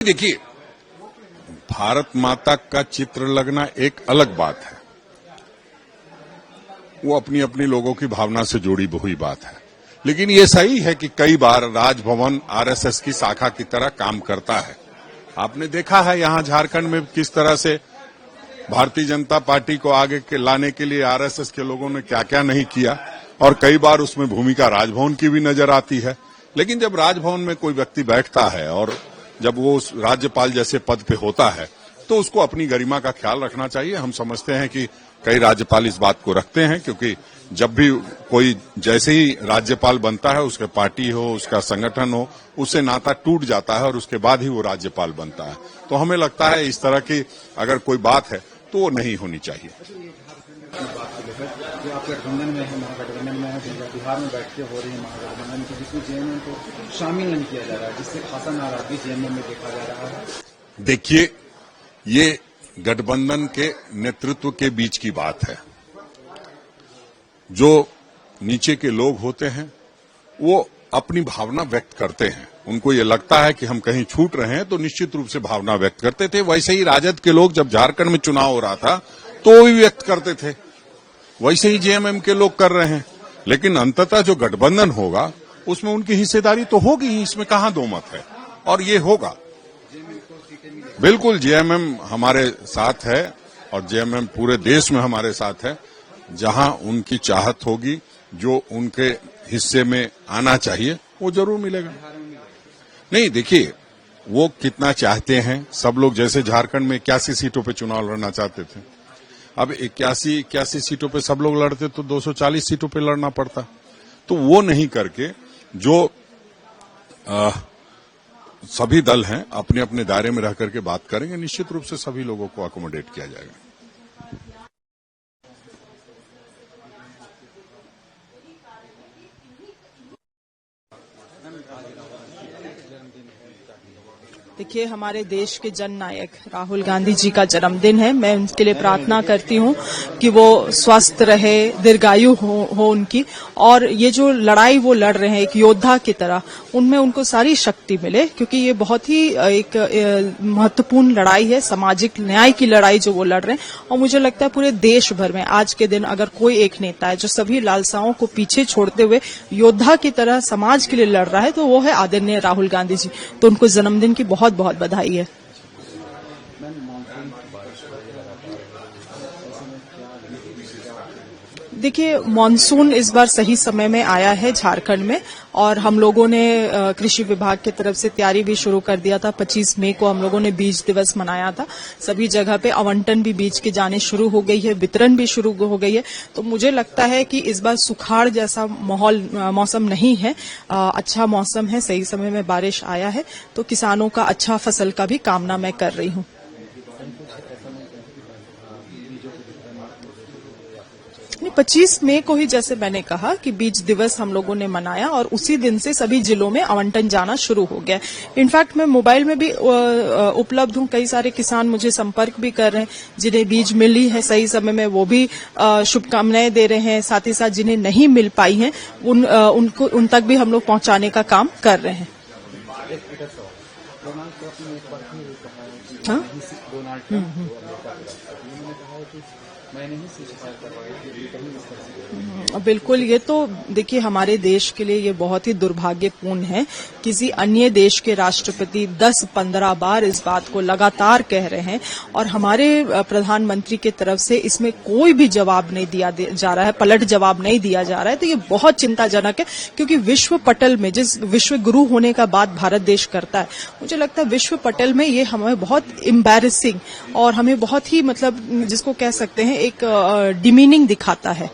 देखिए, भारत माता का चित्र लगना एक अलग बात है। वो अपनी अपनी लोगों की भावना से जुड़ी हुई बात है। लेकिन ये सही है कि कई बार राजभवन आरएसएस की शाखा की तरह काम करता है। आपने देखा है यहां झारखंड में किस तरह से भारतीय जनता पार्टी को आगे के लाने के लिए आरएसएस के लोगों ने क्या क्या नहीं किया, और कई बार उसमें भूमिका राजभवन की भी नजर आती है। लेकिन जब राजभवन में कोई व्यक्ति बैठता है और जब वो उस राज्यपाल जैसे पद पे होता है तो उसको अपनी गरिमा का ख्याल रखना चाहिए। हम समझते हैं कि कई राज्यपाल इस बात को रखते हैं, क्योंकि जब भी कोई जैसे ही राज्यपाल बनता है, उसके पार्टी हो, उसका संगठन हो, उससे नाता टूट जाता है और उसके बाद ही वो राज्यपाल बनता है। तो हमें लगता है इस तरह की अगर कोई बात है तो वो नहीं होनी चाहिए। जो आप गठबंधन में है, महागठबंधन में है, बिहार में बैठ के हो रही है महागठबंधन की, जिसमें जेएमएम को शामिल नहीं किया जा रहा है, जिससे खासा नाराजगी जेएमएम में देखा जा रहा है। देखिए, ये गठबंधन के नेतृत्व के बीच की बात है। जो नीचे के लोग होते हैं वो अपनी भावना व्यक्त करते हैं। उनको ये लगता है कि हम कहीं छूट रहे हैं तो निश्चित रूप से भावना व्यक्त करते थे। वैसे ही राजद के लोग जब झारखंड में चुनाव हो रहा था तो वो भी व्यक्त करते थे, वैसे ही जेएमएम के लोग कर रहे हैं। लेकिन अंततः जो गठबंधन होगा उसमें उनकी हिस्सेदारी तो होगी ही, इसमें कहां दो मत है, और ये होगा। बिल्कुल जेएमएम हमारे साथ है और जेएमएम पूरे देश में हमारे साथ है। जहां उनकी चाहत होगी, जो उनके हिस्से में आना चाहिए, वो जरूर मिलेगा। नहीं, देखिए, वो कितना चाहते हैं, सब लोग जैसे झारखंड में 81 सीटों पे चुनाव लड़ना चाहते थे, अब 81 सीटों पे सब लोग लड़ते तो 240 सीटों पे लड़ना पड़ता। तो वो नहीं करके जो सभी दल हैं अपने अपने दायरे में रह करके बात करेंगे, निश्चित रूप से सभी लोगों को अकोमोडेट किया जाएगा। देखिए, हमारे देश के जननायक राहुल गांधी जी का जन्मदिन है। मैं उनके लिए प्रार्थना करती हूँ कि वो स्वस्थ रहे, दीर्घायु हो उनकी, और ये जो लड़ाई वो लड़ रहे हैं एक योद्धा की तरह, उनमें उनको सारी शक्ति मिले, क्योंकि ये बहुत ही एक महत्वपूर्ण लड़ाई है, सामाजिक न्याय की लड़ाई जो वो लड़ रहे हैं। और मुझे लगता है पूरे देश भर में आज के दिन अगर कोई एक नेता है जो सभी लालसाओं को पीछे छोड़ते हुए योद्धा की तरह समाज के लिए लड़ रहा है, तो वो है आदरणीय राहुल गांधी जी। तो उनको जन्मदिन की बहुत बहुत बधाई है। देखिए, मानसून इस बार सही समय में आया है झारखंड में, और हम लोगों ने कृषि विभाग की तरफ से तैयारी भी शुरू कर दिया था। 25 मई को हम लोगों ने बीज दिवस मनाया था। सभी जगह पे आवंटन भी बीज के जाने शुरू हो गई है, वितरण भी शुरू हो गई है। तो मुझे लगता है कि इस बार सुखाड़ जैसा मौसम नहीं है, अच्छा मौसम है, सही समय में बारिश आया है। तो किसानों का अच्छा फसल का भी कामना मैं कर रही हूँ। 25 मई को ही जैसे मैंने कहा कि बीज दिवस हम लोगों ने मनाया, और उसी दिन से सभी जिलों में आवंटन जाना शुरू हो गया। इनफैक्ट मैं मोबाइल में भी उपलब्ध हूं। कई सारे किसान मुझे संपर्क भी कर रहे हैं, जिन्हें बीज मिली है सही समय में, वो भी शुभकामनाएं दे रहे हैं। साथ ही साथ जिन्हें नहीं मिल पाई हैं उन तक भी हम लोग पहुंचाने का काम कर रहे हैं। हाँ? बिल्कुल, ये तो देखिए हमारे देश के लिए ये बहुत ही दुर्भाग्यपूर्ण है। किसी अन्य देश के राष्ट्रपति 10-15 बार इस बात को लगातार कह रहे हैं, और हमारे प्रधानमंत्री की तरफ से इसमें कोई भी जवाब नहीं दिया जा रहा है, पलट जवाब नहीं दिया जा रहा है। तो ये बहुत चिंताजनक है, क्योंकि विश्व पटल में जिस विश्व गुरु होने का बात भारत देश करता है, मुझे लगता है विश्व पटल में ये हमें बहुत एम्बैरेसिंग और हमें बहुत ही जिसको कह सकते हैं एक डिमीनिंग दिखाता है।